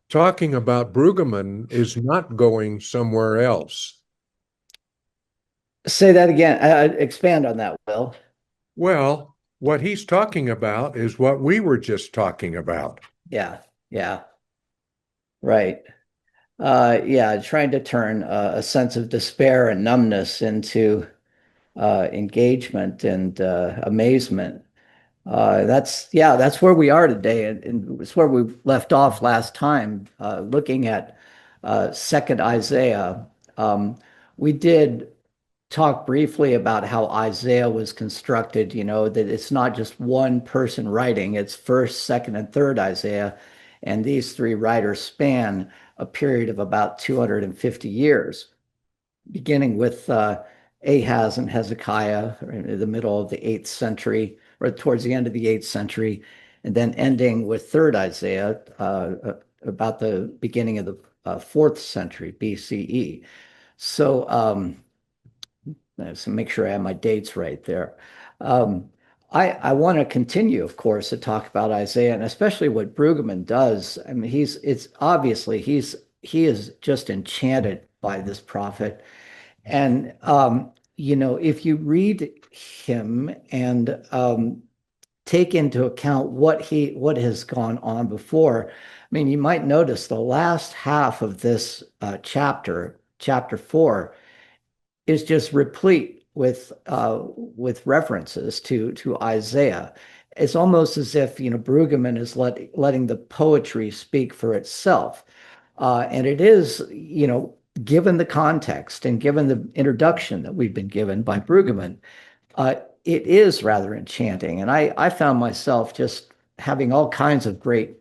talking about Brueggemann is not going somewhere else. Say that again. Expand on that, Will. Well, what he's talking about is what we were just talking about. Yeah, yeah, right. Yeah, trying to turn a sense of despair and numbness into engagement and amazement. That's where we are today, and it's where we left off last time, looking at Second Isaiah. We did talk briefly about how Isaiah was constructed, that it's not just one person writing, it's first, second, and third Isaiah. And these three writers span a period of about 250 years, beginning with Ahaz and Hezekiah in the middle of the 8th century, or towards the end of the 8th century, and then ending with third Isaiah about the beginning of the 4th century BCE. So, so make sure I have my dates right there. Um, I want to continue, of course, to talk about Isaiah and especially what Brueggemann does. I mean, it's obviously he is just enchanted by this prophet. And if you read him and take into account what has gone on before, I mean, you might notice the last half of this chapter 4 is just replete with references to Isaiah. It's almost as if Brueggemann is letting the poetry speak for itself, and it is given the context and given the introduction that we've been given by Brueggemann, uh, it is rather enchanting, and I found myself just having all kinds of great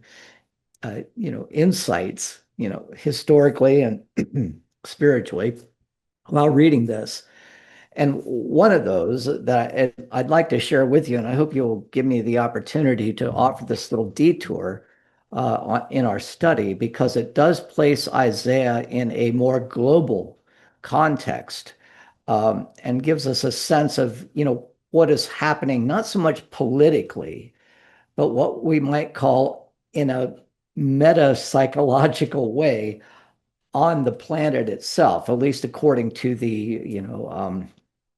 insights, historically and spiritually while reading this. And one of those that I'd like to share with you, and I hope you'll give me the opportunity to offer this little detour in our study, because it does place Isaiah in a more global context, and gives us a sense of, what is happening, not so much politically, but what we might call in a meta psychological way on the planet itself, at least according to the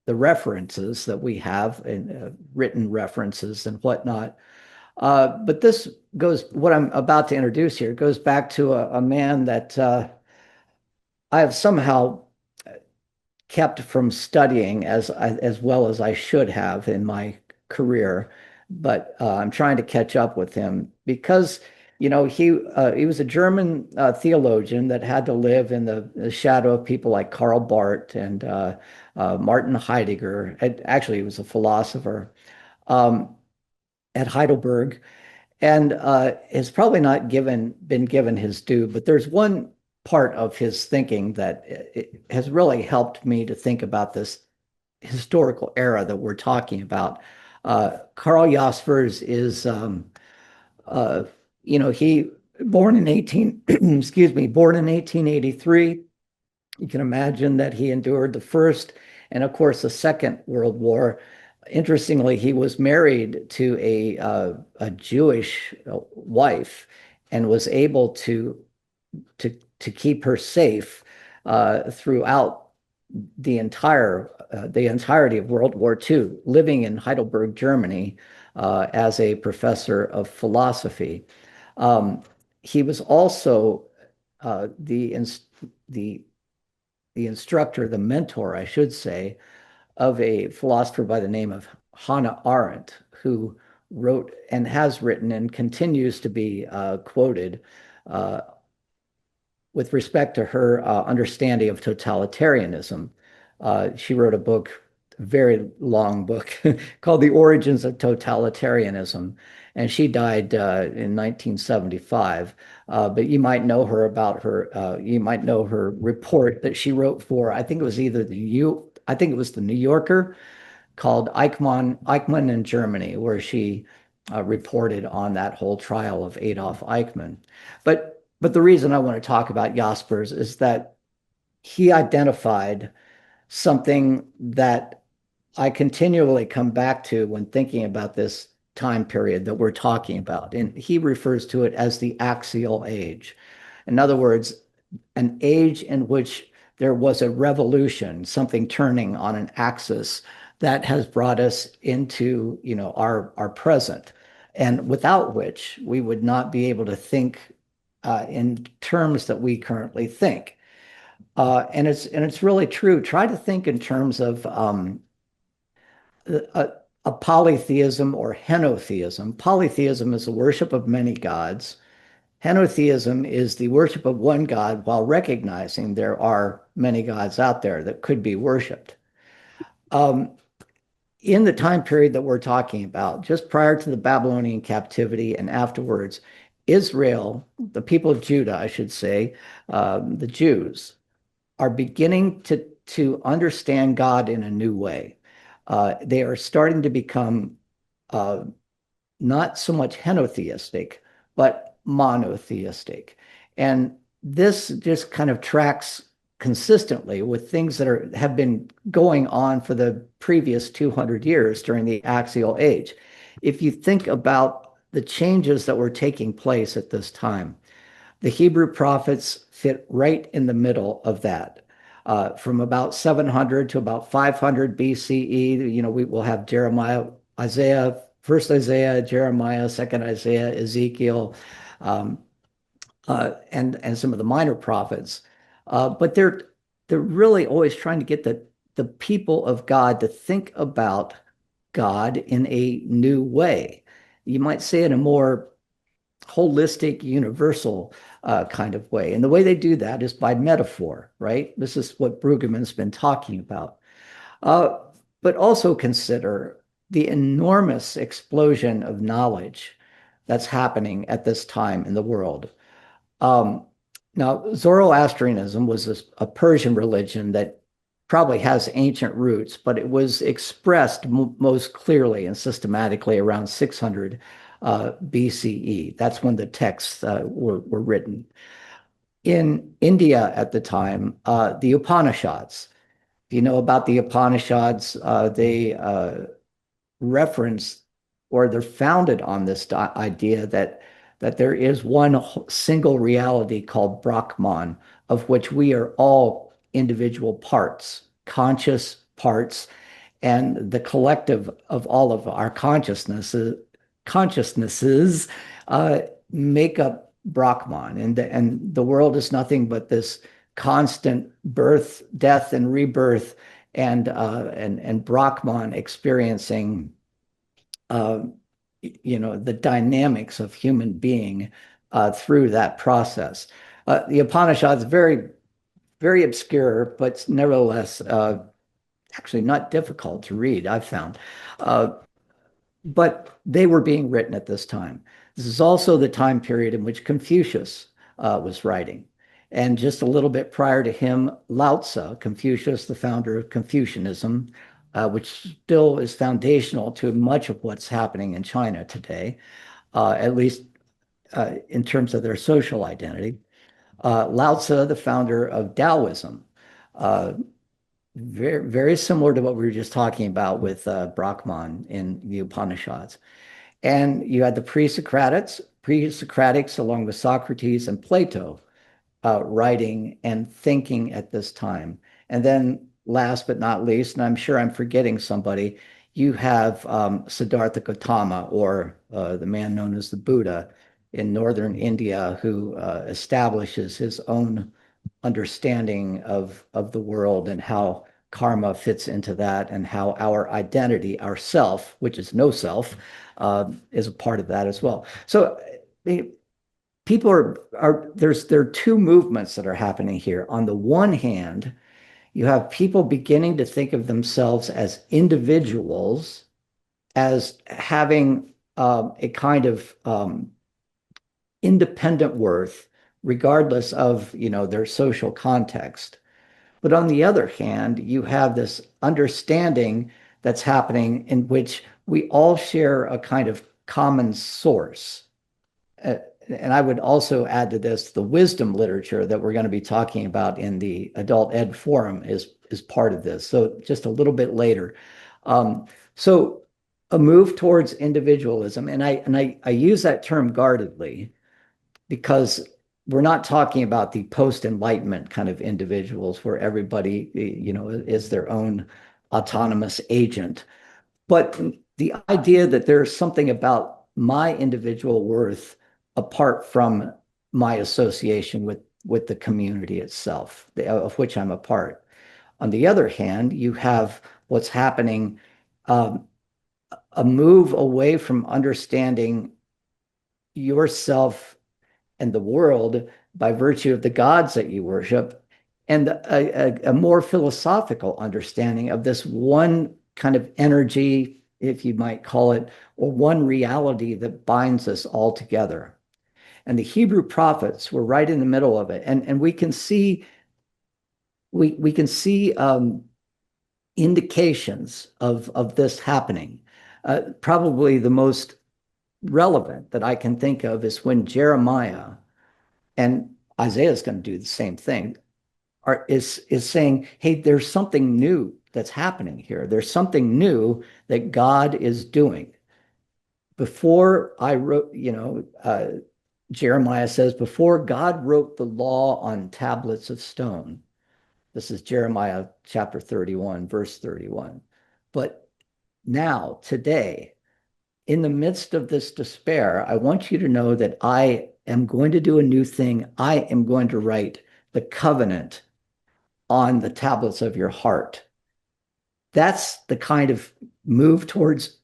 references that we have and written references and whatnot. But what I'm about to introduce here goes back to a man that I have somehow kept from studying as well as I should have in my career, but I'm trying to catch up with him because he was a German theologian that had to live in the shadow of people like Karl Barth and Martin Heidegger. Actually, he was a philosopher um, at Heidelberg, and has probably not been given his due. But there's one part of his thinking that it has really helped me to think about this historical era that we're talking about. Karl Jaspers is, uh, he born in 18, excuse me, born in 1883. You can imagine that he endured the First and, of course, the Second World War. Interestingly, he was married to a Jewish wife and was able to keep her safe throughout the entirety of World War II, living in Heidelberg, Germany, as a professor of philosophy. Um, he was also the the instructor, the mentor, I should say, of a philosopher by the name of Hannah Arendt, who wrote and has written and continues to be quoted uh, with respect to her understanding of totalitarianism. She wrote a book, a very long book, called The Origins of Totalitarianism, and she died in 1975. But you might know her report that she wrote for, I think it was I think it was the New Yorker, called Eichmann in Germany, where she reported on that whole trial of Adolf Eichmann. But the reason I want to talk about Jaspers is that he identified something that I continually come back to when thinking about this time period that we're talking about. And he refers to it as the axial age. In other words, an age in which there was a revolution, something turning on an axis that has brought us into, our present, and without which we would not be able to think in terms that we currently think. And it's really true. Try to think in terms of a, a polytheism or henotheism. Polytheism is the worship of many gods. Henotheism is the worship of one God while recognizing there are many gods out there that could be worshiped. Um, in the time period that we're talking about, just prior to the Babylonian captivity and afterwards, Israel, the people of Judah, I should say, the Jews, are beginning to understand God in a new way. They are starting to become uh, not so much henotheistic, but monotheistic. And this just kind of tracks consistently with things that have been going on for the previous 200 years during the axial age. If you think about the changes that were taking place at this time, the Hebrew prophets fit right in the middle of that. From about 700 to about 500 BCE, we will have Jeremiah, Isaiah, first Isaiah, Jeremiah, second Isaiah, Ezekiel, um, and some of the minor prophets. But they're really always trying to get the people of God to think about God in a new way. You might say in a more holistic, universal kind of way. And the way they do that is by metaphor, right? This is what Brueggemann's been talking about. Uh, but also consider the enormous explosion of knowledge that's happening at this time in the world. Um, Now, Zoroastrianism was a Persian religion that probably has ancient roots, but it was expressed most clearly and systematically around 600 BCE. That's when the texts were written. In India at the time, the Upanishads. If you know about the Upanishads, they reference or they're founded on this idea that there is one single reality called Brahman, of which we are all individual parts, conscious parts, and the collective of all of our consciousnesses uh, make up Brahman, and the world is nothing but this constant birth, death, and rebirth, and Brahman experiencing uh, the dynamics of human being through that process. The Upanishads very, very obscure, but nevertheless actually not difficult to read, I've found. Uh, but they were being written at this time. This is also the time period in which Confucius was writing. And just a little bit prior to him, Lao Tzu, Confucius, the founder of Confucianism, which still is foundational to much of what's happening in China today, at least in terms of their social identity. Lao Tzu, the founder of Taoism, uh, very, very similar to what we were just talking about with Brahman in the Upanishads. And you had the pre-Socratics along with Socrates and Plato writing and thinking at this time. And then last but not least, and I'm sure I'm forgetting somebody, you have Siddhartha Gautama, or the man known as the Buddha in northern India, who establishes his own understanding of the world and how karma fits into that, and how our identity, our self, which is no self, is a part of that as well. So people there are two movements that are happening here. On the one hand, you have people beginning to think of themselves as individuals, as having a kind of independent worth, regardless of their social context. But on the other hand, you have this understanding that's happening in which we all share a kind of common source. And I would also add to this, the wisdom literature that we're going to be talking about in the Adult Ed Forum is part of this. So just a little bit later. So a move towards individualism, and I use that term guardedly, because we're not talking about the post-enlightenment kind of individuals where everybody, is their own autonomous agent. But the idea that there's something about my individual worth apart from my association with the community itself, of which I'm a part. On the other hand, you have what's happening, um, a move away from understanding yourself and the world by virtue of the gods that you worship, and a more philosophical understanding of this one kind of energy, if you might call it, or one reality that binds us all together. And the Hebrew prophets were right in the middle of it. And we can see indications of this happening. Probably the most relevant that I can think of is when Jeremiah, and Isaiah is going to do the same thing, is saying, hey, there's something new that's happening here. There's something new that God is doing. Before I wrote, Jeremiah says, before God wrote the law on tablets of stone, this is Jeremiah chapter 31, verse 31. But now, today, in the midst of this despair, I want you to know that I am going to do a new thing. I am going to write the covenant on the tablets of your heart. That's the kind of move towards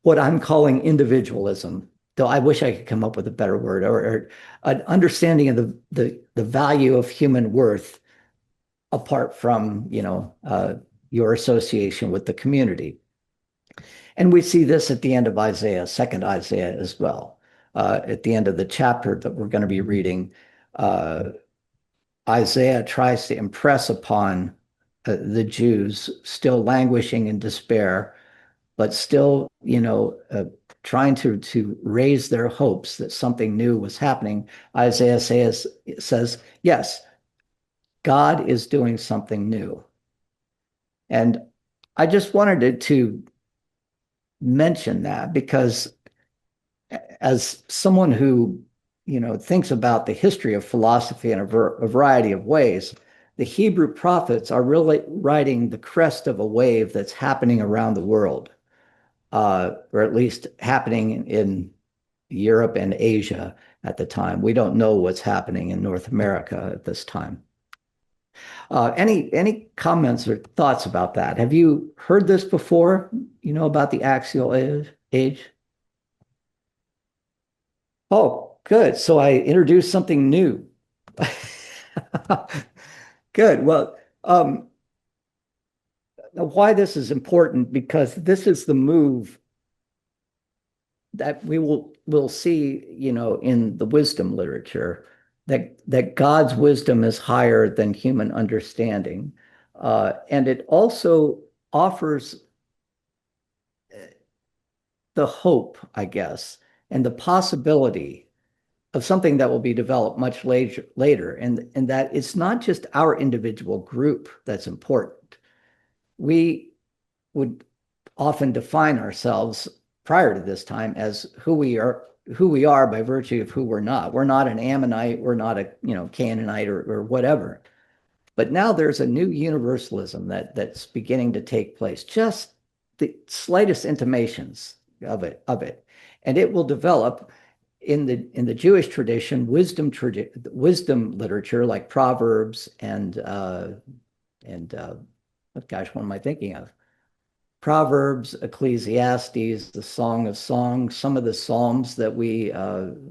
what I'm calling individualism, though I wish I could come up with a better word, or an understanding of the value of human worth apart from, your association with the community. And we see this at the end of Isaiah, second Isaiah as well. At the end of the chapter that we're going to be reading, Isaiah tries to impress upon the Jews still languishing in despair, but still, trying to raise their hopes that something new was happening. Isaiah says, yes, God is doing something new. And I just wanted to mention that because as someone who, thinks about the history of philosophy in a variety of ways, the Hebrew prophets are really riding the crest of a wave that's happening around the world, or at least happening in Europe and Asia at the time. We don't know what's happening in North America at this time. Any comments or thoughts about that? Have you heard this before? About the axial age? Oh, good. So I introduced something new. Good. Well, why this is important, because this is the move that we'll see, in the wisdom literature, that God's wisdom is higher than human understanding. And it also offers the hope, I guess, and the possibility of something that will be developed much later, and that it's not just our individual group that's important. We would often define ourselves prior to this time as who we are by virtue of who we're not. We're not an Ammonite, we're not a Canaanite or whatever. But now there's a new universalism that's beginning to take place. Just the slightest intimations of it, and it will develop in the Jewish tradition, wisdom literature like Proverbs and gosh, what am I thinking of? Proverbs, Ecclesiastes, the Song of Songs, some of the Psalms that we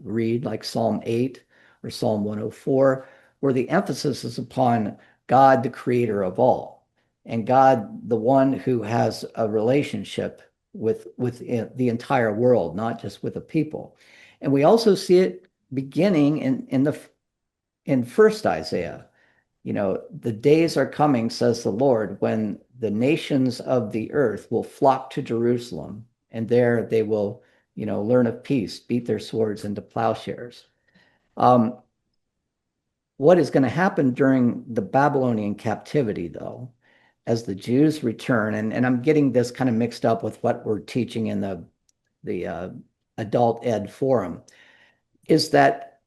read, like Psalm 8 or Psalm 104, where the emphasis is upon God, the creator of all, and God, the one who has a relationship with the entire world, not just with a people. And we also see it beginning in first Isaiah. The days are coming, says the Lord, when the nations of the earth will flock to Jerusalem, and there they will, learn of peace, beat their swords into plowshares. What is going to happen during the Babylonian captivity, though, as the Jews return, and I'm getting this kind of mixed up with what we're teaching in the adult ed forum, is that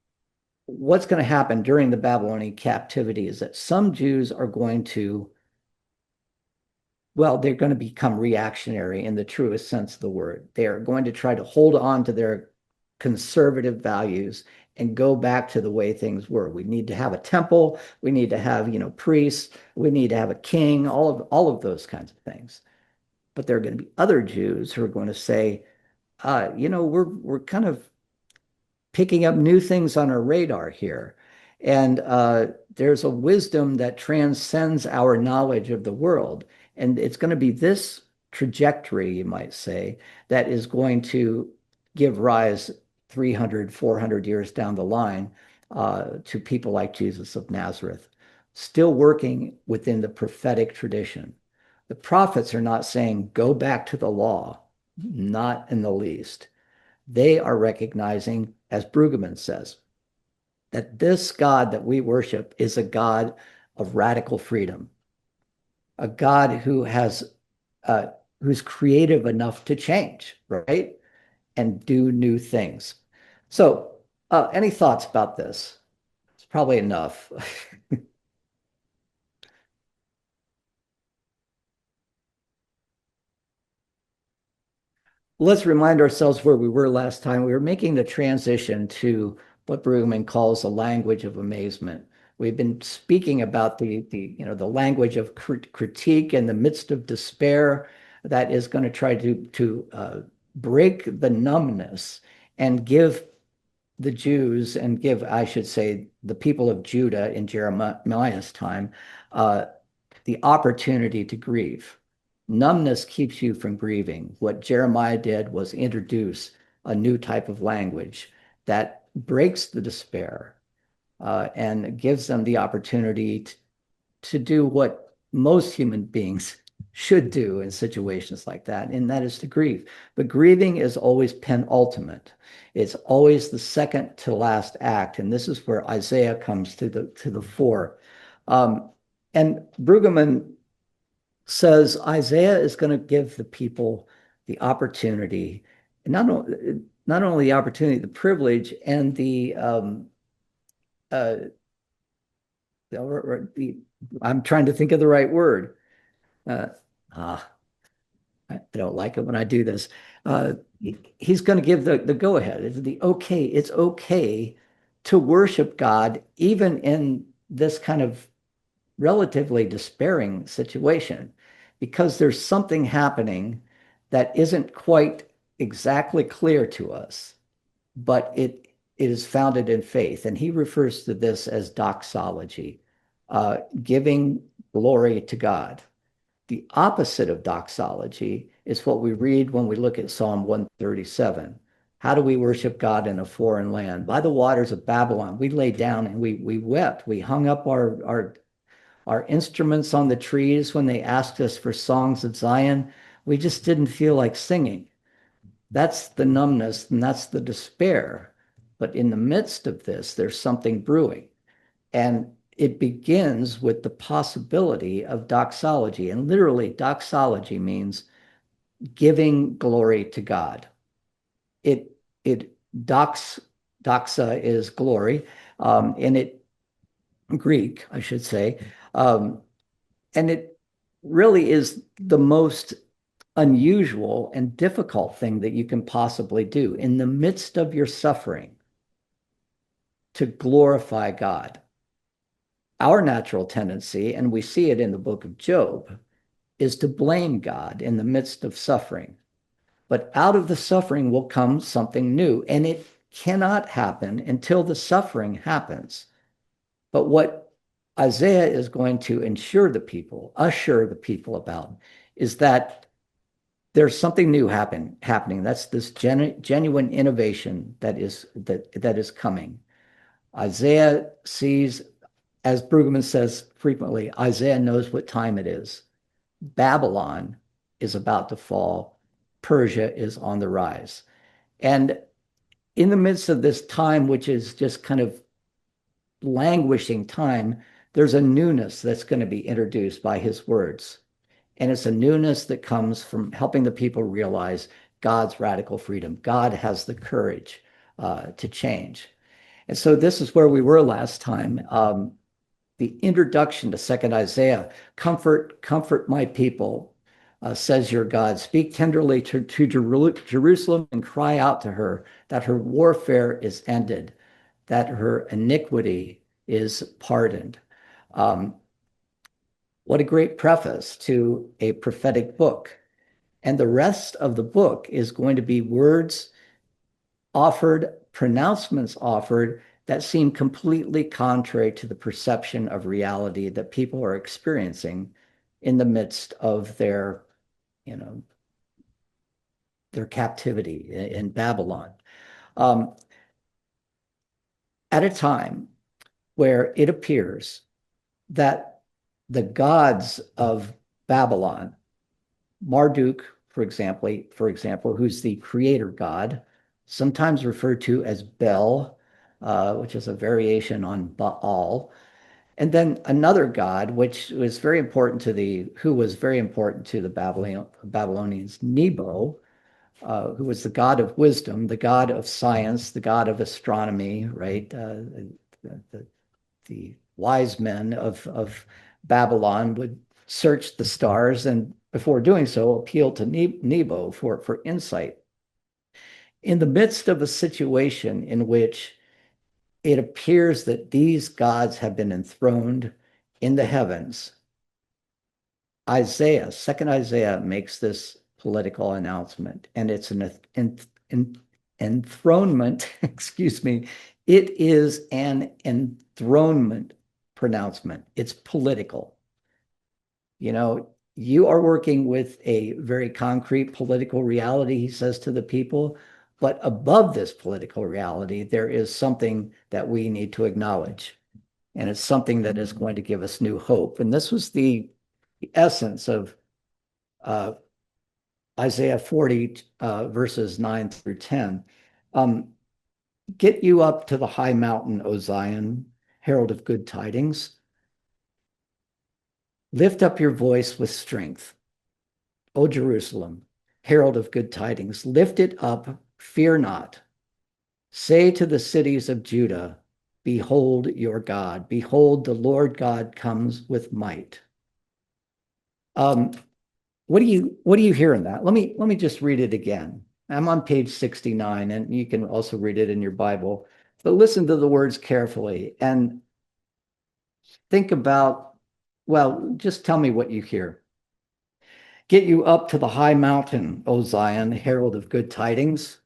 what's going to happen during the Babylonian captivity is that some Jews are going to, well, they're going to become reactionary in the truest sense of the word. They are going to try to hold on to their conservative values and go back to the way things were. We need to have a temple. We need to have, priests. We need to have a king. All of those kinds of things. But there are going to be other Jews who are going to say, we're kind of picking up new things on our radar here. And there's a wisdom that transcends our knowledge of the world. And it's going to be this trajectory, you might say, that is going to give rise 300, 400 years down the line to people like Jesus of Nazareth, still working within the prophetic tradition. The prophets are not saying, go back to the law, not in the least. They are recognizing, as Brueggemann says, that this God that we worship is a God of radical freedom, a God who's creative enough to change, right? And do new things. So, any thoughts about this? It's probably enough. Let's remind ourselves where we were last time. We were making the transition to what Brueggemann calls the language of amazement. We've been speaking about the language of critique in the midst of despair that is going to try to break the numbness and give the Jews and give, I should say, the people of Judah in Jeremiah's time, uh, the opportunity to grieve. Numbness keeps you from grieving. What Jeremiah did was introduce a new type of language that breaks the despair and gives them the opportunity to do what most human beings should do in situations like that, and that is to grieve. But grieving is always penultimate. It's always the second to last act, and this is where Isaiah comes to the fore. And Brueggemann says Isaiah is going to give the people the opportunity, not only the opportunity, the privilege, and uh, I'm trying to think of the right word. Uh, ah, I don't like it when I do this. Uh, he's going to give the go ahead. It's the okay. It's okay to worship God even in this kind of relatively despairing situation, because there's something happening that isn't quite exactly clear to us, but it is founded in faith. And he refers to this as doxology, giving glory to God. The opposite of doxology is what we read when we look at Psalm 137. How do we worship God in a foreign land? By the waters of Babylon, we lay down and we wept. We hung up our instruments on the trees when they asked us for songs of Zion. We just didn't feel like singing. That's the numbness and that's the despair. But in the midst of this, there's something brewing. And it begins with the possibility of doxology. And literally, doxology means giving glory to God. It doxa is glory, and it Greek, I should say, um, and it really is the most unusual and difficult thing that you can possibly do in the midst of your suffering to glorify God. Our natural tendency, and we see it in the book of Job, is to blame God in the midst of suffering. But out of the suffering will come something new, and it cannot happen until the suffering happens. But what Isaiah is going to assure the people about, is that there's something new happening. That's this genuine innovation that is coming. Isaiah sees, as Brueggemann says frequently, Isaiah knows what time it is. Babylon is about to fall. Persia is on the rise. And in the midst of this time, which is just kind of languishing time, there's a newness that's going to be introduced by his words. And it's a newness that comes from helping the people realize God's radical freedom. God has the courage to change. And so this is where we were last time. The introduction to Second Isaiah, comfort my people, says your God. Speak tenderly to Jerusalem and cry out to her that her warfare is ended, that her iniquity is pardoned. Um, what a great preface to a prophetic book. And the rest of the book is going to be words offered, pronouncements offered that seem completely contrary to the perception of reality that people are experiencing in the midst of their, you know, their captivity in Babylon. Um, at a time where it appears that the gods of Babylon, Marduk, for example, who's the creator god, sometimes referred to as Bel, which is a variation on Baal, and then another god, which was very important to who was very important to the Babylonians, Nebo, who was the god of wisdom, the god of science, the god of astronomy, right? The, the wise men of Babylon would search the stars and before doing so, appeal to Nebo for insight. In the midst of a situation in which it appears that these gods have been enthroned in the heavens, second Isaiah makes this political announcement, and it's an enthronement, excuse me, it is an enthronement pronouncement. It's political. You know, you are working with a very concrete political reality, he says to the people. But above this political reality, there is something that we need to acknowledge. And it's something that is going to give us new hope. And this was the essence of uh, Isaiah 40, verses 9 through 10. Um, Get you up to the high mountain, O Zion, herald of good tidings. Lift up your voice with strength, O Jerusalem, herald of good tidings. Lift it up, fear not. Say to the cities of Judah, behold your God. Behold, the Lord God comes with might. Um, what do you hear in that? Let me just read it again. I'm on page 69, and you can also read it in your Bible. But listen to the words carefully and think about, well, just tell me what you hear. Get you up to the high mountain, O Zion, herald of good tidings.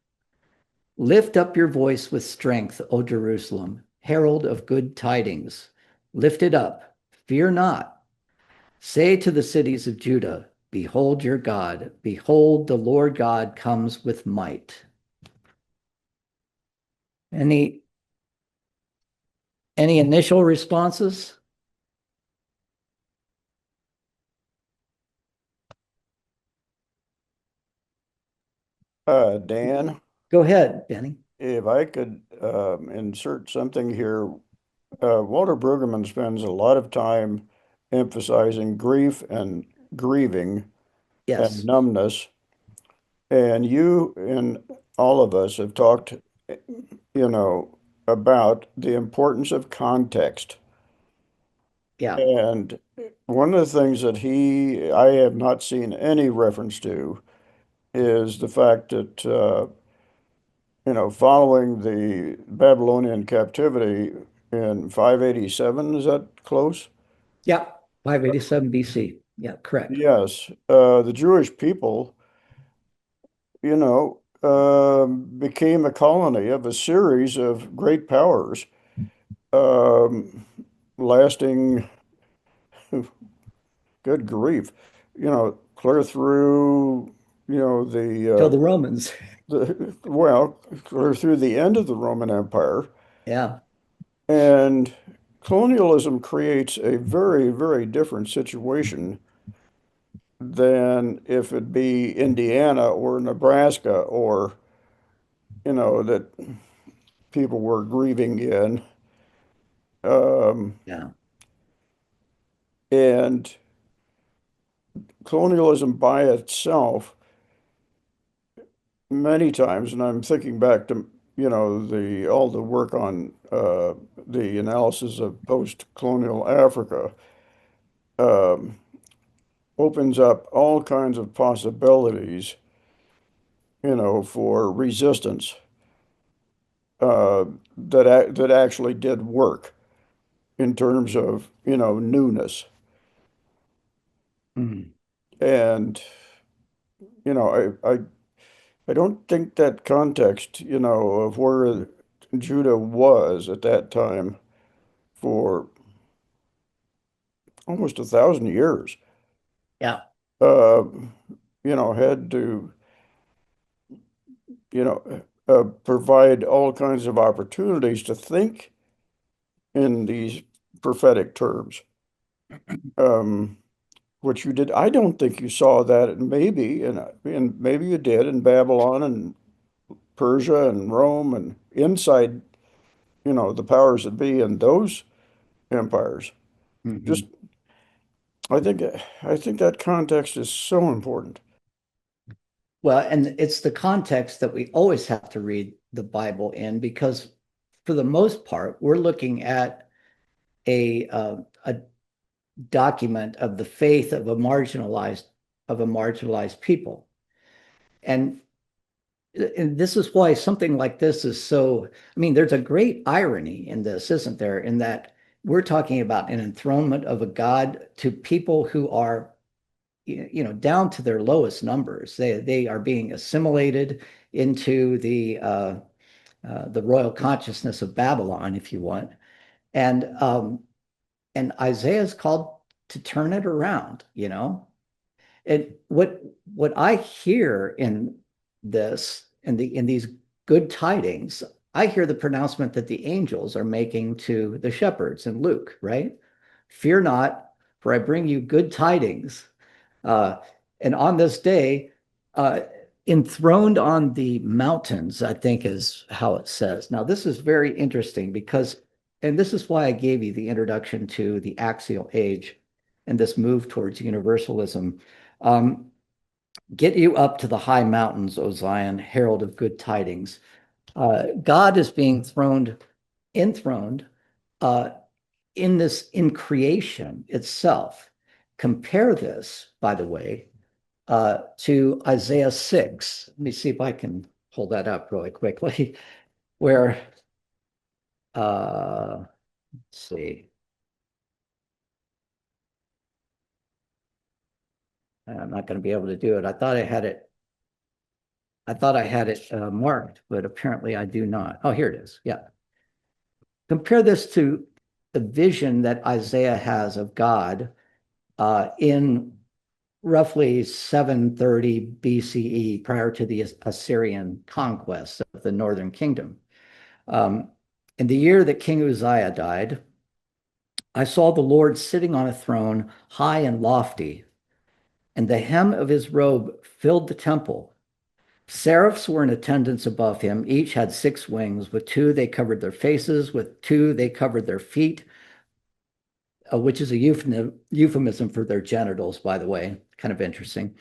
Lift up your voice with strength, O Jerusalem, herald of good tidings. Lift it up, fear not. Say to the cities of Judah, behold your God. Behold, the Lord God comes with might. Any initial responses? Dan, Go ahead, Benny. if I could insert something here, Walter Brueggemann spends a lot of time emphasizing grief and grieving and Yes. numbness. And you and all of us have talked, about the importance of context. Yeah. And one of the things that I have not seen any reference to is the fact that following the Babylonian captivity in 587, is that close? Yeah. 587 BC. Yeah, correct. Yes, the Jewish people, became a colony of a series of great powers, um, lasting, good grief, clear through, Till the Romans. clear through the end of the Roman Empire. Yeah. And colonialism creates a very, very different situation than if it be Indiana or Nebraska or, that people were grieving in. Um, Yeah. and colonialism by itself, many times, and I'm thinking back to you know, all the work on the analysis of post-colonial Africa um, opens up all kinds of possibilities, you know, for resistance that actually did work in terms of, you know, newness. Mhm. And, you know, I don't think that context, you know, of where Judah was at that time for almost 1,000 years, Yeah. uh, you know, had to, you know, provide all kinds of opportunities to think in these prophetic terms. Um, which you did. I don't think you saw that, and maybe you did in Babylon and Persia and Rome and inside, you know, the powers that be in those empires. Just, Mhm. I think that context is so important. Well, and it's the context that we always have to read the Bible in, because for the most part, we're looking at a document of the faith of a marginalized people. And and this is why something like this is so, I mean, there's a great irony in this, isn't there? In that we're talking about an enthronement of a God to people who are, you know, down to their lowest numbers. They are being assimilated into the royal consciousness of Babylon, if you want. And Isaiah is called to turn it around, you know. And what I hear in this, in these good tidings, I hear the pronouncement that the angels are making to the shepherds in Luke, right? Fear not, for I bring you good tidings. Uh, and on this day, uh, enthroned on the mountains, I think is how it says. Now, this is very interesting because, and this is why I gave you the introduction to the axial age and this move towards universalism. Um, Get you up to the high mountains, O Zion, herald of good tidings. God is being enthroned uh, in creation itself. Compare this, by the way, to Isaiah 6. Let me see if I can pull that up really quickly, where, let's see, I'm not going to be able to do it. I thought I had it marked, but apparently I do not. Oh, here it is. Yeah. Compare this to the vision that Isaiah has of God in roughly 730 BCE, prior to the Assyrian conquest of the northern kingdom. Um, in the year that King Uzziah died, I saw the Lord sitting on a throne high and lofty, and the hem of his robe filled the temple. Seraphs were in attendance above him. Each had six wings. With two, they covered their faces. With two, they covered their feet, which is a euphemism for their genitals, by the way. Kind of interesting.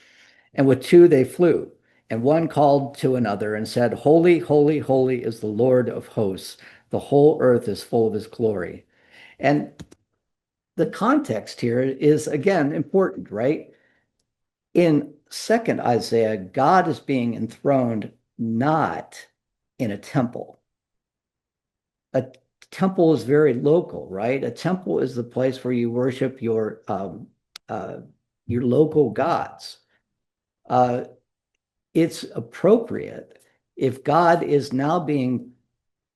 And with two, they flew. And one called to another and said, Holy, holy, holy is the Lord of hosts. The whole earth is full of his glory. And the context here is, again, important, right? In second Isaiah, God is being enthroned not in a temple. A temple is very local, right? A temple is the place where you worship uh, your local gods. Uh, it's appropriate if God is now being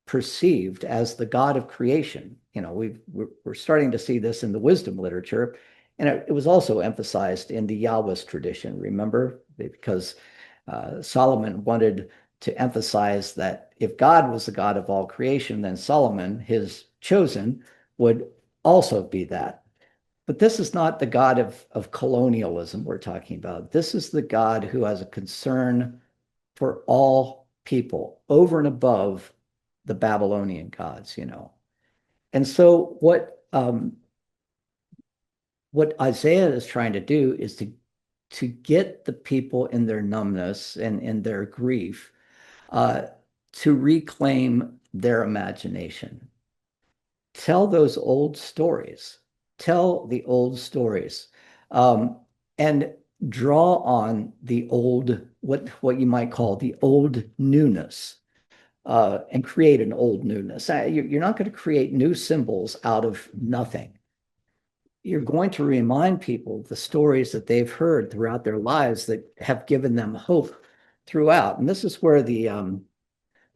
perceived as the God of creation. You know, we're starting to see this in the wisdom literature, and it was also emphasized in the Yahwist tradition. Remember, because Solomon wanted to emphasize that if God was the God of all creation, then Solomon, his chosen, would also be that. But this is not the God of colonialism we're talking about. This is the God who has a concern for all people over and above the Babylonian gods, you know. And so what Isaiah is trying to do is to get the people in their numbness and in their grief, uh, to reclaim their imagination. Tell those old stories. Tell the old stories. And draw on the old, what you might call the old newness, and create an old newness. You're not going to create new symbols out of nothing. You're going to remind people the stories that they've heard throughout their lives that have given them hope throughout. And this is where the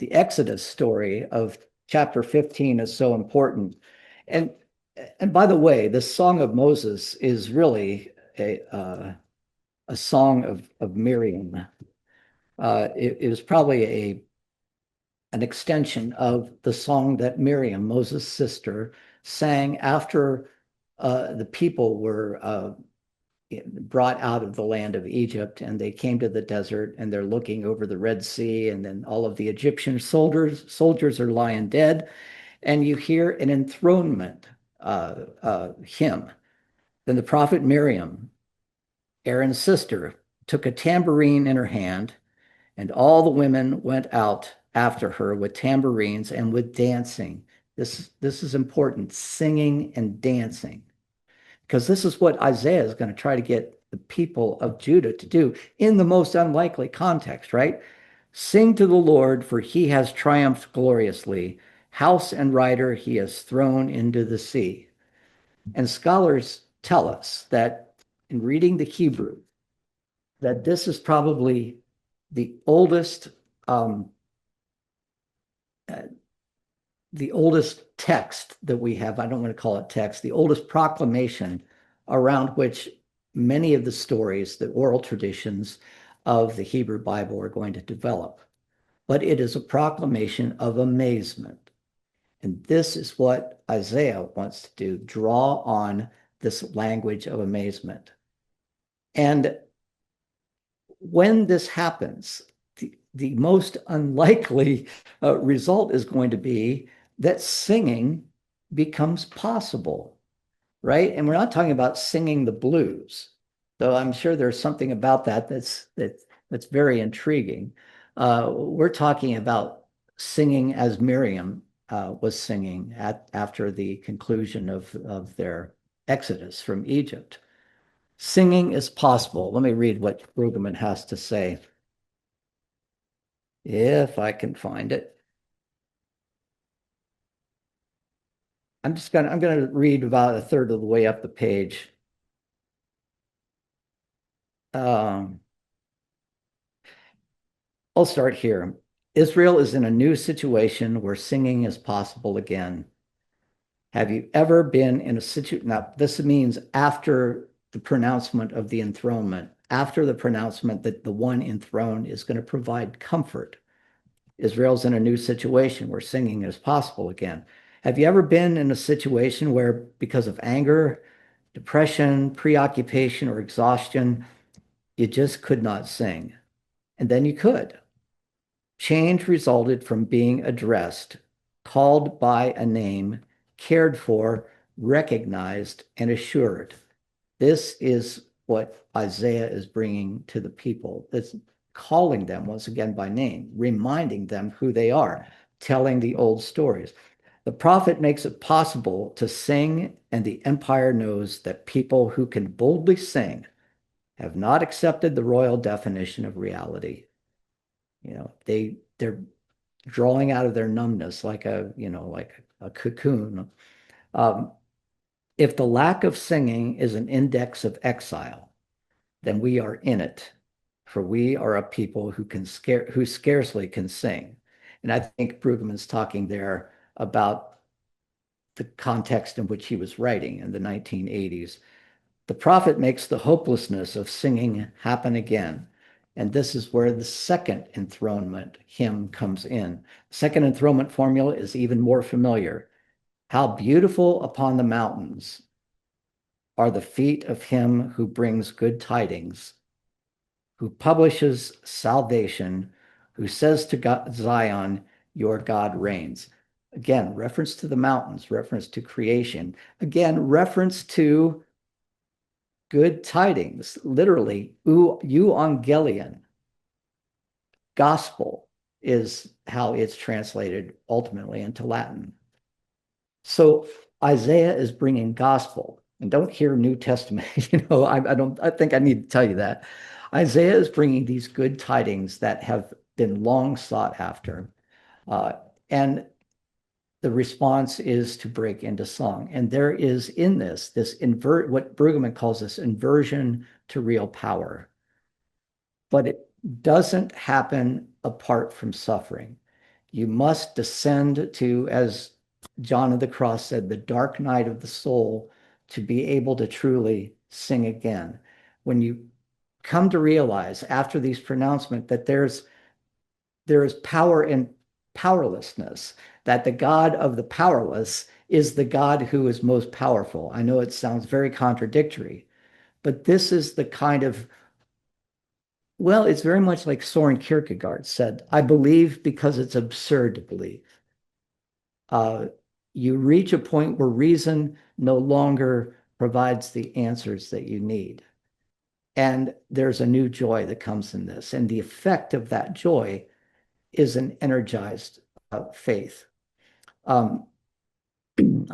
Exodus story of chapter 15 is so important. And and by the way, this Song of Moses is really a song of Miriam. It was probably an extension of the song that Miriam, Moses' sister, sang after the people were brought out of the land of Egypt, and they came to the desert, and they're looking over the Red Sea, and then all of the Egyptian soldiers are lying dead, and you hear an enthronement hymn. Then the prophet Miriam, Aaron's sister, took a tambourine in her hand, and all the women went out after her with tambourines and with dancing. This is important, singing and dancing, because this is what Isaiah is going to try to get the people of Judah to do in the most unlikely context, right? Sing to the Lord, for he has triumphed gloriously. House and rider he has thrown into the sea. And scholars tell us that in reading the Hebrew, that this is probably the oldest text that we have. I don't want to call it text, the oldest proclamation around which many of the stories, the oral traditions of the Hebrew Bible are going to develop. But it is a proclamation of amazement. And this is what Isaiah wants to do, draw on this language of amazement. And when this happens, the most unlikely result is going to be that singing becomes possible, right? And we're not talking about singing the blues, though I'm sure there's something about that that's very intriguing. We're talking about singing as Miriam was singing after the conclusion of their exodus from Egypt. Singing is possible. Let me read what Brueggemann has to say, if I can find it. I'm going to read about a third of the way up the page. I'll start here. Israel is in a new situation where singing is possible again. Have you ever been in a situation? Now, this means after the pronouncement of the enthronement, after the pronouncement that the one enthroned is going to provide comfort. Israel's in a new situation where singing is possible again. Have you ever been in a situation where, because of anger, depression, preoccupation, or exhaustion, you just could not sing? And then you could. Change resulted from being addressed, called by a name, cared for, recognized, and assured. This is what Isaiah is bringing to the people. It's calling them once again by name, reminding them who they are, telling the old stories. The prophet makes it possible to sing, and the empire knows that people who can boldly sing have not accepted the royal definition of reality. You know, they're drawing out of their numbness like a cocoon. If the lack of singing is an index of exile, then we are in it, for we are a people who scarcely can sing. And I think Brueggemann's talking there about the context in which he was writing in the 1980s. The prophet makes the hopelessness of singing happen again. And this is where the second enthronement hymn comes in. Second enthronement formula is even more familiar. How beautiful upon the mountains are the feet of him who brings good tidings, who publishes salvation, who says to Zion, your God reigns. Again, reference to the mountains, reference to creation. Again, reference to good tidings, literally, euangelion, gospel, is how it's translated ultimately into Latin. So Isaiah is bringing gospel, and don't hear New Testament. I think I need to tell you that Isaiah is bringing these good tidings that have been long sought after, and the response is to break into song. And there is in this what Brueggemann calls this inversion to real power. But it doesn't happen apart from suffering. You must descend to, as John of the Cross said, the dark night of the soul to be able to truly sing again. When you come to realize after these pronouncements that there is power in powerlessness, that the God of the powerless is the God who is most powerful. I know it sounds very contradictory, but this is the kind of, well, it's very much like Soren Kierkegaard said, I believe because it's absurd to believe. You reach a point where reason no longer provides the answers that you need. And there's a new joy that comes in this. And the effect of that joy is an energized faith. I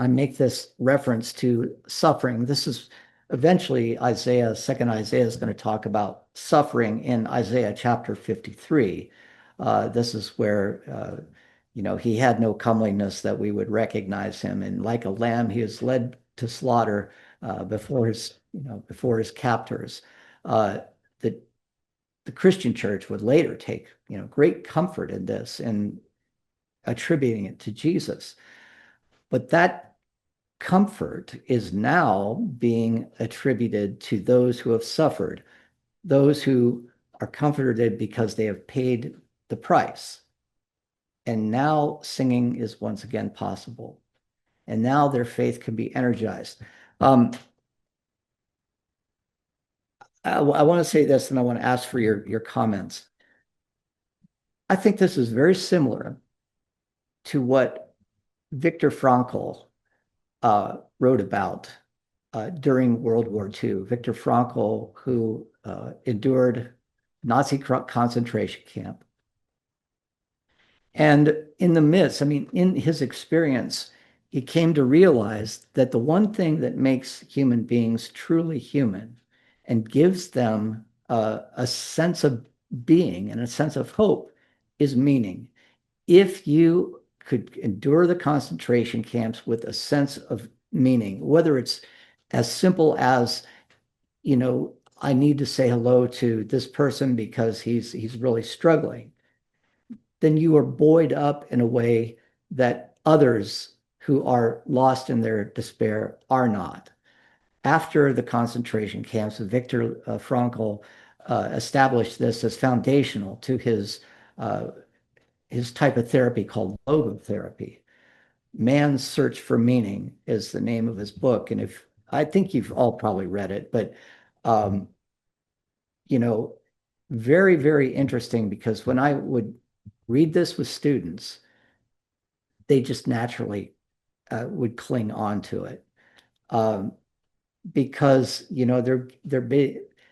make this reference to suffering. This is eventually second Isaiah is going to talk about suffering in Isaiah chapter 53. This is where, he had no comeliness that we would recognize him. And like a lamb, he is led to slaughter before his captors. The Christian church would later take, great comfort in this and attributing it to Jesus. But that comfort is now being attributed to those who have suffered, those who are comforted because they have paid the price. And now singing is once again possible. And now their faith can be energized. I want to say this, and I want to ask for your comments. I think this is very similar to what Viktor Frankl wrote about during World War II. Viktor Frankl, who endured Nazi concentration camp. And in the midst, in his experience, he came to realize that the one thing that makes human beings truly human and gives them a sense of being and a sense of hope is meaning. If you could endure the concentration camps with a sense of meaning, whether it's as simple as, I need to say hello to this person because he's really struggling, then you are buoyed up in a way that others who are lost in their despair are not. After the concentration camps, Viktor Frankl established this as foundational to his type of therapy called logotherapy. Man's Search for Meaning is the name of his book. And I think you've all probably read it, but, very, very interesting, because when I would read this with students, they just naturally would cling on to it. Because,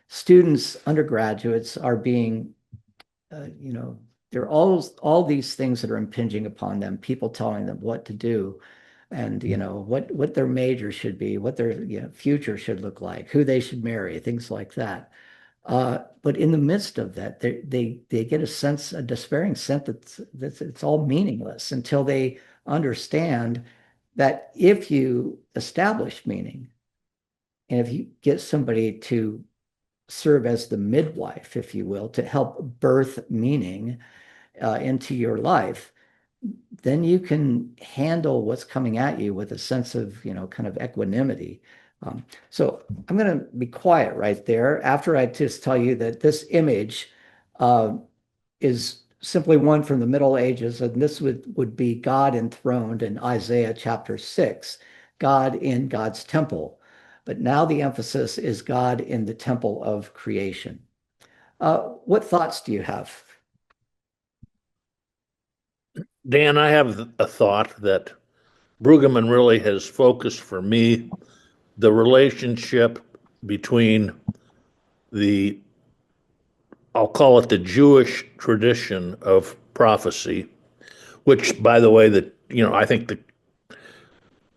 students, undergraduates are being, there are all these things that are impinging upon them, people telling them what to do, and what their major should be, what their future should look like, who they should marry, things like that. But in the midst of that, they get a despairing sense that it's all meaningless until they understand that if you establish meaning, and if you get somebody to serve as the midwife, if you will, to help birth meaning into your life, then you can handle what's coming at you with a sense of, kind of equanimity. So I'm going to be quiet right there after I just tell you that this image is simply one from the Middle Ages, and this would be God enthroned in Isaiah chapter 6, God in God's temple. But now the emphasis is God in the temple of creation. What thoughts do you have? Dan, I have a thought that Brueggemann really has focused for me the relationship between I'll call it the Jewish tradition of prophecy, which, by the way, I think the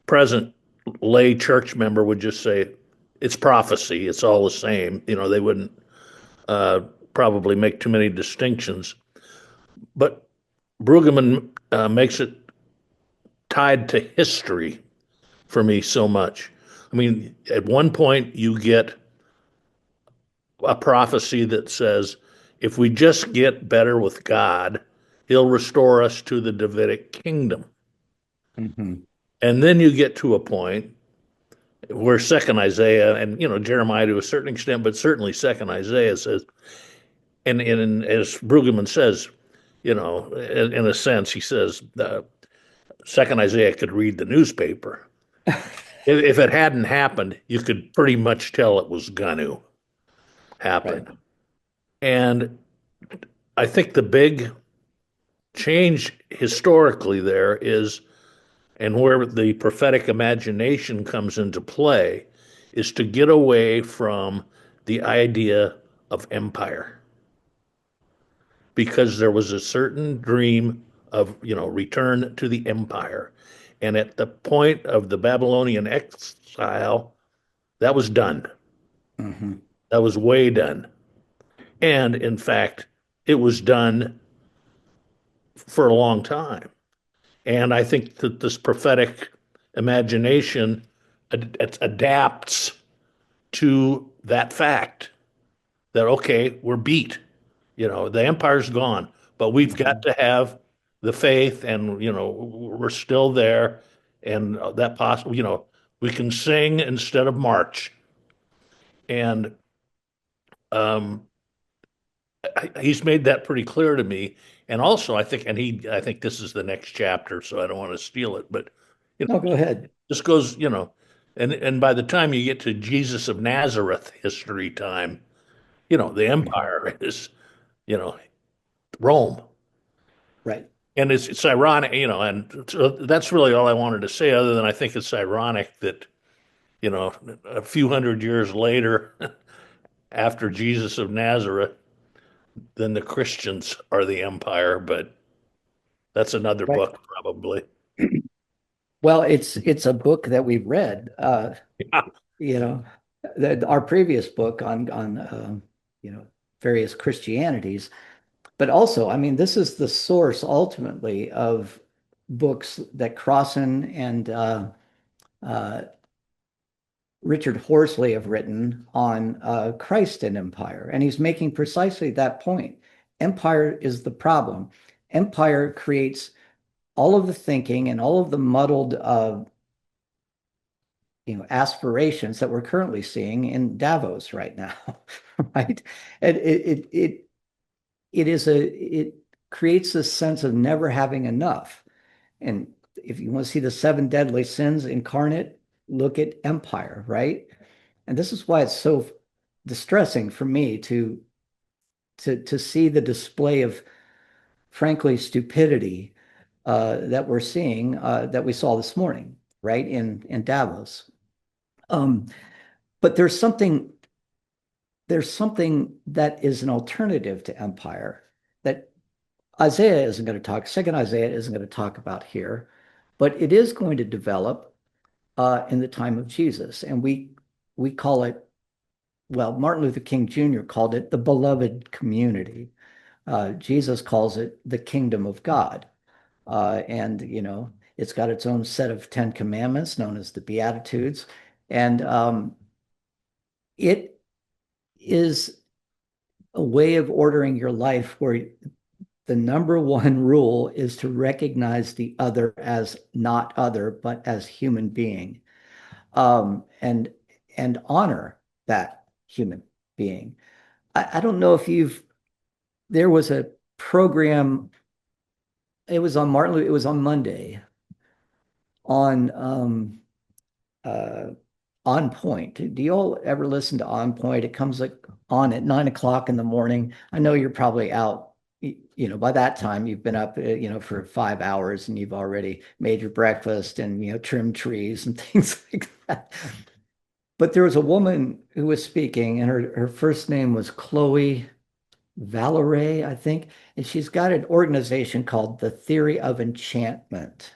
present lay church member would just say it's prophecy. It's all the same. They wouldn't probably make too many distinctions. But Brueggemann makes it tied to history for me so much. I mean, at one point you get a prophecy that says, if we just get better with God, he'll restore us to the Davidic kingdom. Mhm. And then you get to a point where second Isaiah and, Jeremiah to a certain extent, but certainly second Isaiah says, and as Brueggemann says, in a sense, he says, second Isaiah could read the newspaper. If it hadn't happened, you could pretty much tell it was going to happen. Right. And I think the big change historically there is, and where the prophetic imagination comes into play, is to get away from the idea of empire. Because there was a certain dream of, return to the empire. And at the point of the Babylonian exile, that was done. Mhm. That was way done. And in fact, it was done for a long time. And I think that this prophetic imagination adapts to that fact that, okay, we're beat. The empire's gone, but we've got to have the faith, and, we're still there. And that possible, we can sing instead of march. And um, he's made that pretty clear to me. And also, I think this is the next chapter, so I don't want to steal it, but No, go ahead. this goes, and by the time you get to Jesus of Nazareth history time, the empire is, Rome. Right. And it's ironic, and so that's really all I wanted to say, other than I think it's ironic that, a few hundred years later, after Jesus of Nazareth, then the Christians are the empire, but that's another Right. book, probably. Well, it's a book that we've read. Yeah. You know, our previous book on various Christianities, but also, I mean, this is the source ultimately of books that Crossan and uh, Richard Horsley have written on Christ and empire, and he's making precisely that point. Empire is the problem. Empire creates all of the thinking and all of the muddled aspirations that we're currently seeing in Davos right now, right? And it creates this sense of never having enough. And if you want to see the seven deadly sins incarnate, look at empire, right? And this is why it's so distressing for me to see the display of, frankly, stupidity that we're seeing, that we saw this morning, right, in Davos. But there's something that is an alternative to empire that Isaiah isn't going to talk, second Isaiah isn't going to talk about here, but it is going to develop in the time of Jesus. And we call it, well, Martin Luther King Jr. called it the beloved community. Jesus calls it the kingdom of God. And, it's got its own set of 10 commandments known as the Beatitudes. And it is a way of ordering your life where the number one rule is to recognize the other as not other, but as human being, and honor that human being. I don't know if there was a program, it was on it was on Monday on On Point. Do you all ever listen to On Point? It comes on at 9 o'clock in the morning. I know you're probably out, by that time you've been up, for 5 hours and you've already made your breakfast and, trimmed trees and things like that. But there was a woman who was speaking, and her first name was Chloe Valerie, I think, and she's got an organization called the Theory of Enchantment.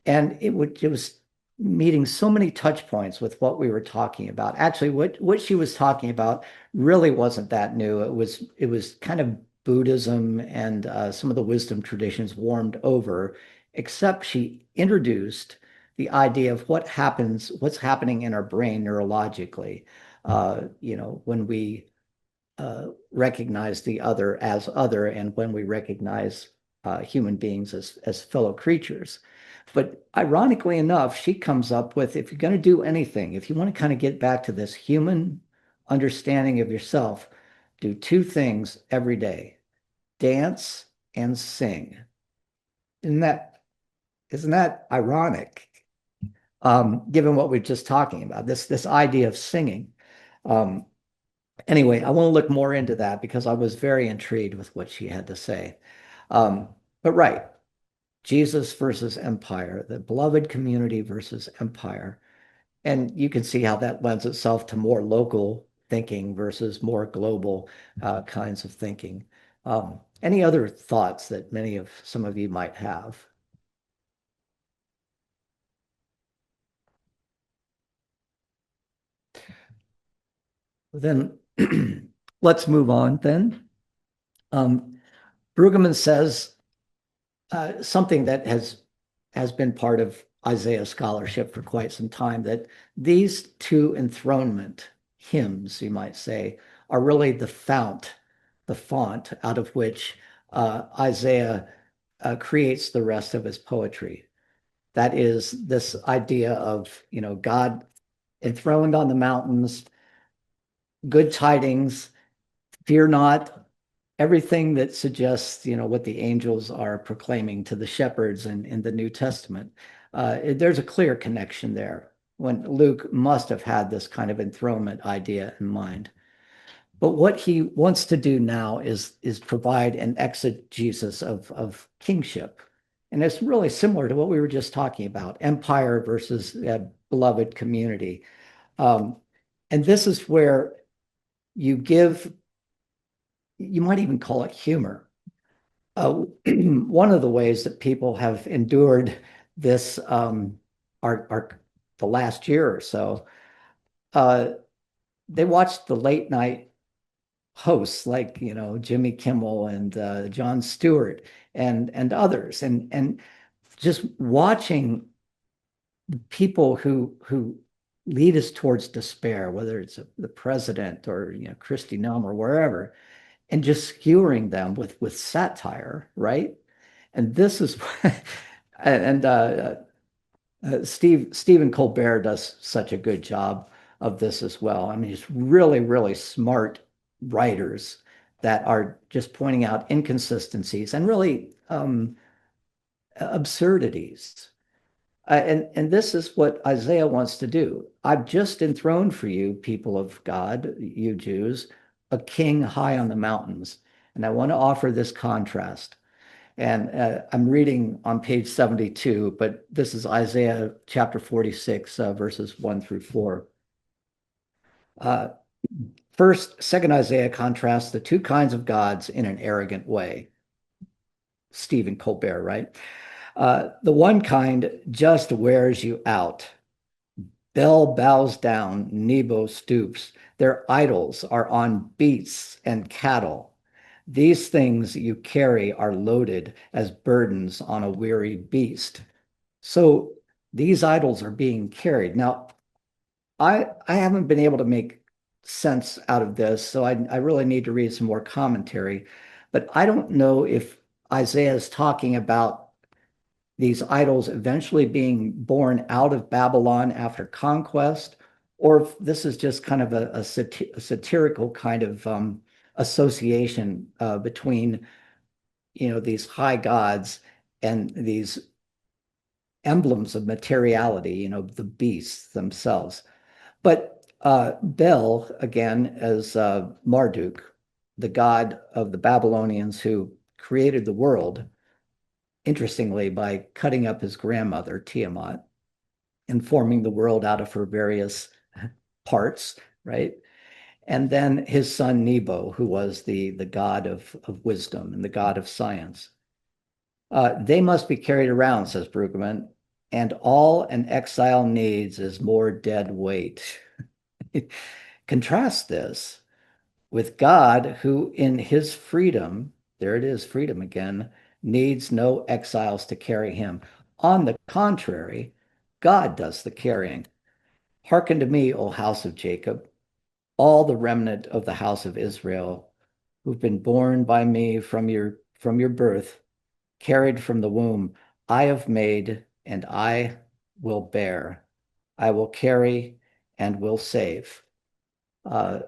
And it was meeting so many touch points with what we were talking about. Actually, what she was talking about really wasn't that new. It was kind of Buddhism and some of the wisdom traditions warmed over, except she introduced the idea of what's happening in our brain neurologically. When we recognize the other as other, and when we recognize human beings as fellow creatures. But ironically enough, she comes up with, if you're going to do anything, if you want to kind of get back to this human understanding of yourself, do two things every day: dance and sing. Isn't that ironic? Given what we're just talking about, this idea of singing. Anyway, I want to look more into that because I was very intrigued with what she had to say. But right, Jesus versus empire, the beloved community versus empire. And you can see how that lends itself to more local thinking versus more global kinds of thinking. Any other thoughts that some of you might have? Then let's move on then. Brueggemann says something that has been part of Isaiah scholarship for quite some time, that these two enthronement hymns, you might say, are really the font out of which Isaiah creates the rest of his poetry. That is this idea of, God enthroned on the mountains, good tidings, fear not, everything that suggests, what the angels are proclaiming to the shepherds in the New Testament. There's a clear connection there when Luke must have had this kind of enthronement idea in mind. But what he wants to do now is provide an exegesis of kingship. And it's really similar to what we were just talking about, empire versus beloved community. And this is where you might even call it humor. One of the ways that people have endured this are the last year or so. They watched the late night hosts like Jimmy Kimmel and Jon Stewart and others, and just watching people who lead us towards despair, whether it's the president or Kristi Noem or wherever, and just skewering them with satire, right? And this is and Stephen Colbert does such a good job of this as well. I mean, he's really, really smart writers that are just pointing out inconsistencies and really absurdities. And this is what Isaiah wants to do. I've just enthroned for you, people of God, you Jews, a king high on the mountains. And I want to offer this contrast. And I'm reading on page 72, but this is Isaiah chapter 46, verses 1 through 4. Second Isaiah contrasts the two kinds of gods in an arrogant way. Stephen Colbert, right? The one kind just wears you out. Bel bows down, Nebo stoops. Their idols are on beasts and cattle. These things you carry are loaded as burdens on a weary beast. So these idols are being carried. Now, I haven't been able to make sense out of this, so I really need to read some more commentary. But I don't know if Isaiah is talking about these idols eventually being born out of Babylon after conquest, or if this is just kind of a satirical kind of association between these high gods and these emblems of materiality, the beasts themselves. But Bel, again, as Marduk, the god of the Babylonians who created the world, interestingly, by cutting up his grandmother, Tiamat, and forming the world out of her various parts, right? and then his son Nebo, who was the god of wisdom and the god of science. They must be carried around, says Brueggemann, and all an exile needs is more dead weight. Contrast this with God, who in his freedom, there it is, freedom again, needs no exiles to carry him. On the contrary, God does the carrying. Hearken to me, O house of Jacob, all the remnant of the house of Israel, who've been born by me from your birth, carried from the womb. I have made and I will bear. I will carry and will save. Uh,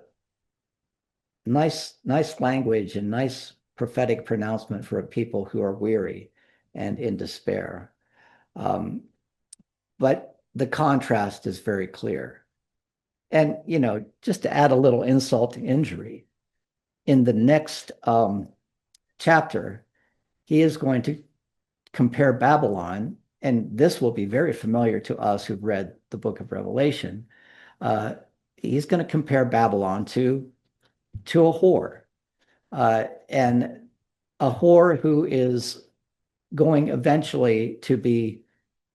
nice language and nice prophetic pronouncement for a people who are weary and in despair. But the contrast is very clear. And, just to add a little insult to injury, in the next chapter, he is going to compare Babylon, and this will be very familiar to us who've read the book of Revelation. He's going to compare Babylon to a whore, and a whore who is going eventually to be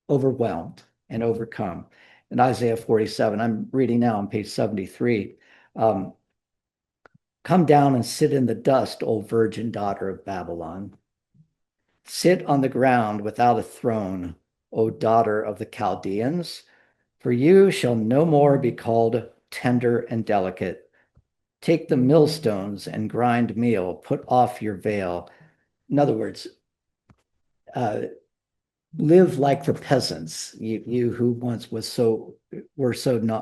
overwhelmed and overcome. In Isaiah 47, I'm reading now on page 73. Come down and sit in the dust, O virgin daughter of Babylon. Sit on the ground without a throne, O daughter of the Chaldeans, for you shall no more be called tender and delicate. Take the millstones and grind meal, put off your veil. In other words, live like the peasants, you who once were so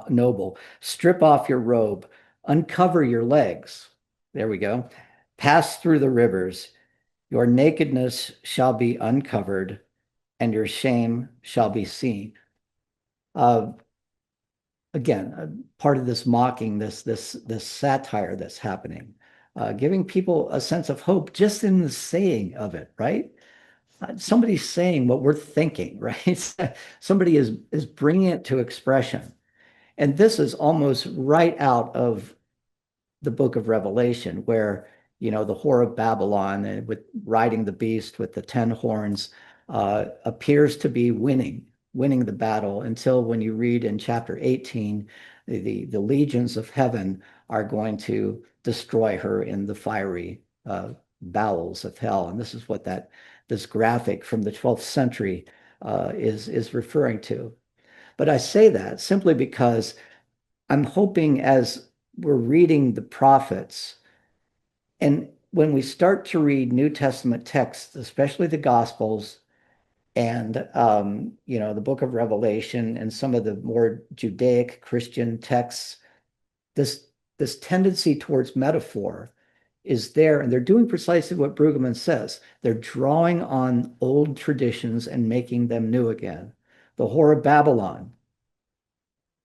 noble. Strip off your robe, uncover your legs. There we go. Pass through the rivers. Your nakedness shall be uncovered, and your shame shall be seen. Again, part of this mocking, this satire that's happening, giving people a sense of hope just in the saying of it, right? Somebody's saying what we're thinking, right? Somebody is bringing it to expression. And this is almost right out of the book of Revelation, where, the whore of Babylon and with riding the beast with the 10 horns appears to be winning the battle until when you read in chapter 18, the legions of heaven are going to destroy her in the fiery bowels of hell. And this is what this graphic from the 12th century is referring to. But I say that simply because I'm hoping as we're reading the prophets, and when we start to read New Testament texts, especially the Gospels and the book of Revelation and some of the more Judaic Christian texts, this tendency towards metaphor is there, and they're doing precisely what Brueggemann says. They're drawing on old traditions and making them new again. The whore of Babylon,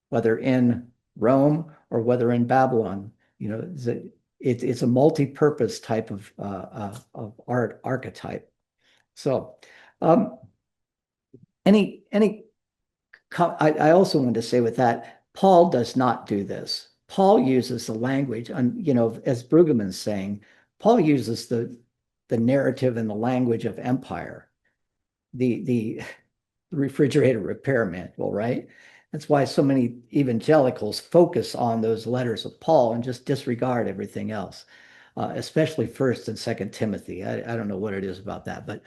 whether in Rome or whether in Babylon, it's a multi-purpose type of art archetype. So, I also want to say with that, Paul does not do this. Paul uses the language, as Brueggemann's saying, Paul uses the narrative and the language of empire, the refrigerator repair manual, right? That's why so many evangelicals focus on those letters of Paul and just disregard everything else, especially 1st and 2nd Timothy. I don't know what it is about that, but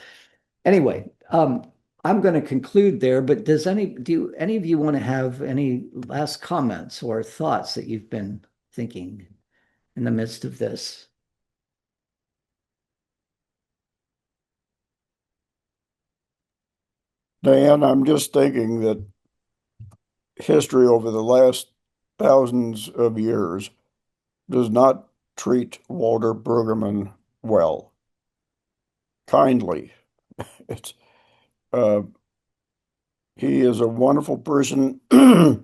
anyway, I'm going to conclude there. But do any of you want to have any last comments or thoughts that you've been thinking in the midst of this? Dan, I'm just thinking that history over the last thousands of years does not treat Walter Brueggemann well, kindly. It's he is a wonderful person. I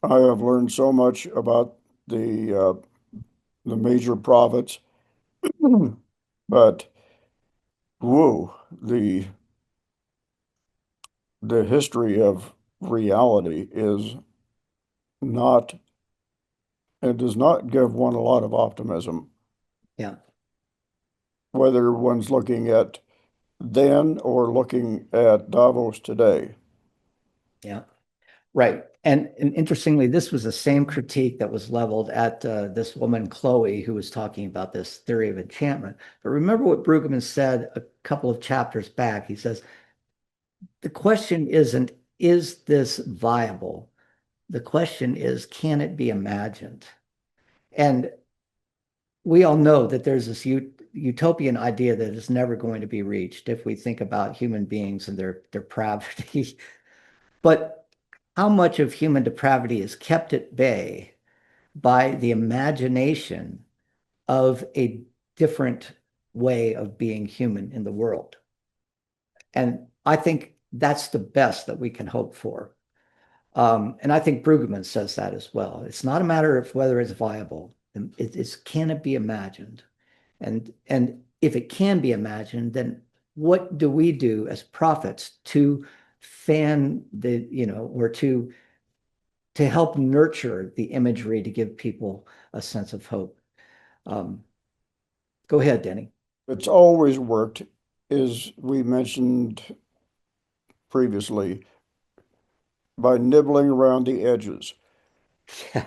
have learned so much about the major prophets, but whoa, the history of reality is not It does not give one a lot of optimism, Yeah. whether one's looking at then or looking at Davos today. Yeah. Right. And interestingly, this was the same critique that was leveled at this woman, Chloe, who was talking about this theory of enchantment. But remember what Brueggemann said a couple of chapters back. He says, the question isn't, is this viable? The question is, can it be imagined? And we all know that there's this utopian idea that is never going to be reached if we think about human beings and their depravity. But how much of human depravity is kept at bay by the imagination of a different way of being human in the world? And I think that's the best that we can hope for. And I think Brueggemann says that as well. It's not a matter of whether it's viable. It's can it be imagined? And if it can be imagined, then what do we do as prophets to fan the, or to help nurture the imagery to give people a sense of hope? Go ahead, Denny. It's always worked, as we mentioned previously, by nibbling around the edges. Yeah,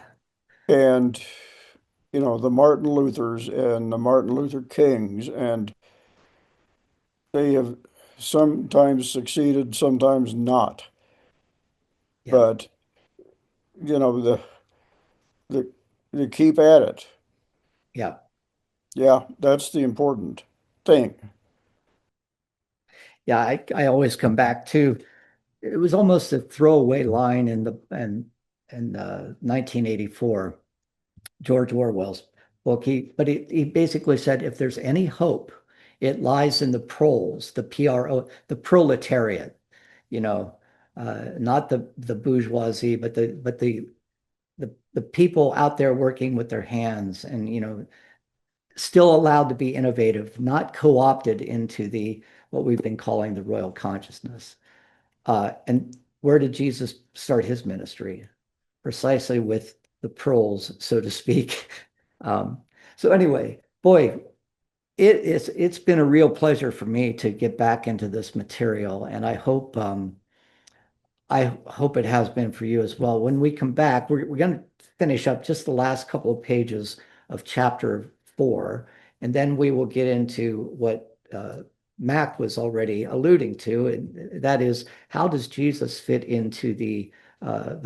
And, the Martin Luthers and the Martin Luther Kings, and they have sometimes succeeded, sometimes not. yeah, But, the keep at it. yeah. Yeah, that's the important thing. Yeah, I always come back to it was almost a throwaway line in 1984, George Orwell's book. He basically said if there's any hope, it lies in the proles, the PRO, the proletariat, not the bourgeoisie, but the people out there working with their hands and still allowed to be innovative, not co-opted into the what we've been calling the royal consciousness. And where did Jesus start his ministry? Precisely with the proles, so to speak. So anyway, boy, it's been a real pleasure for me to get back into this material, and I hope it has been for you as well. When we come back, we're going to finish up just the last couple of pages of chapter 4, and then we will get into what Mac was already alluding to, and that is how does Jesus fit into the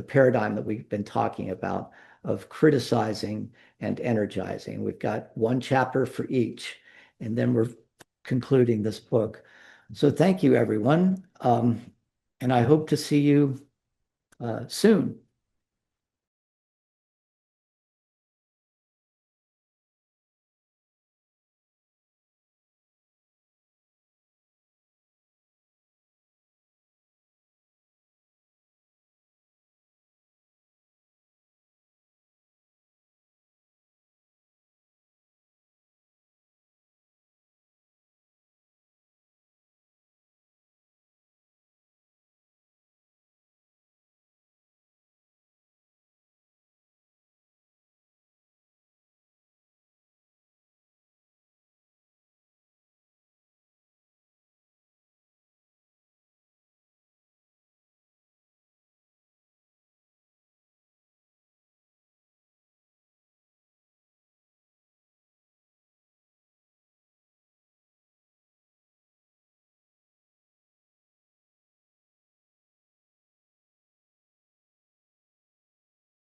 paradigm that we've been talking about of criticizing and energizing. We've got one chapter for each, and then we're concluding this book. So thank you, everyone. And I hope to see you soon.